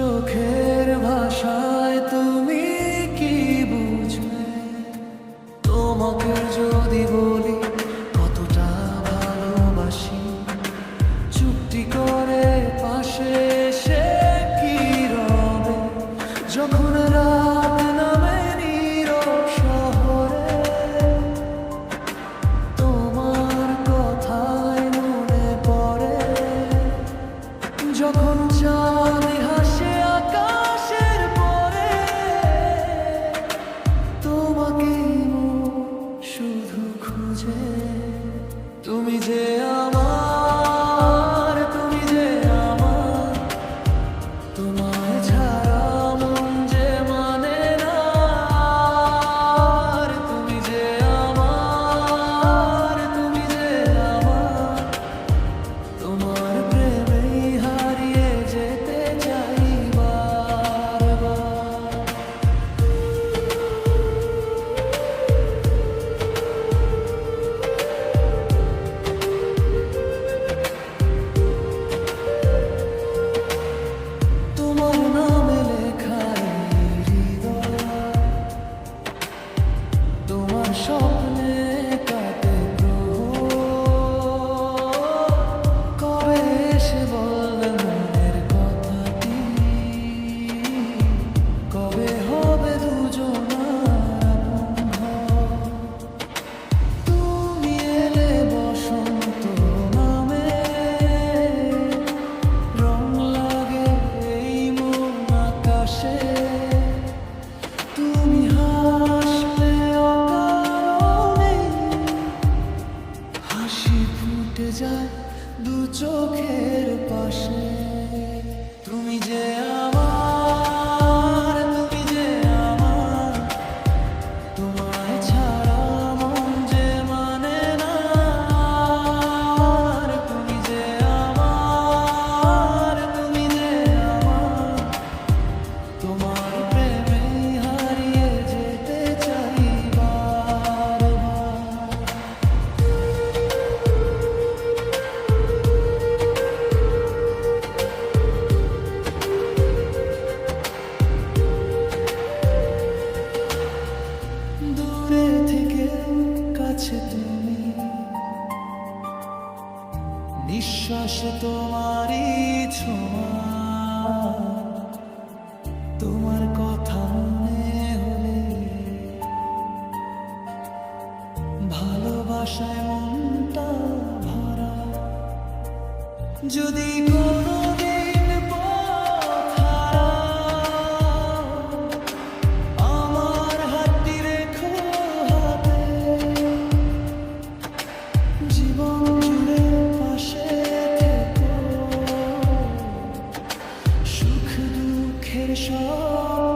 চোখের ভাষায় তুমি কি বুঝবে? তোমাকে যদি বলি কতটা ভালোবাসি, চুপটি করে পাশে এসে কি রবে? যখন রাত নামে নীরব শহরে, তোমার কথাই মনে পড়ে। যখন চাঁদ হাসে আকাশের পরে, তোমাকে শুধু খুঁজে। তুমি যে আমার, তুমি যে আমার, তোমায় ছাড়া মন যে মানে না। আর তুমি যে আমার, তুমি যে আমার, তোমার প্রেমেই হারিয়ে যেতে চাই বারবার। তোমার নামে লেখা এই হৃদয়, তোমার স্বপ্নে কাটে প্রহর। কবে এসে বলবে মনের কথাটি? কবে হবে দুজনার আপন ঘর? তুমি এলে বসন্ত নামে, রং লাগে এই মন আকাশে। তুমি হাসলে অকারণে, হাসি ফুটে যায় দু চোখের পাশে। তুমি যে আমার, তুমি যে আমার, তোমায় ছাড়া মন যে মানে না। আর তুমি যে আমার, তুমি যে আমার, তোমার প্রেমেই হারিয়ে যেতে চাই বারবার। দূরে থেকে কাছে তুমি, নিঃশ্বাসে তোমারই ছোঁয়া। তোমার কথা মনে হলে, ভালোবাসায় মনটা ভরা। যদি কোনোদিন পথ হারাও, আমার হাতটি রেখো হাতে। জীবন জুড়ে পাশে থেকো, সুখ দুঃখের সব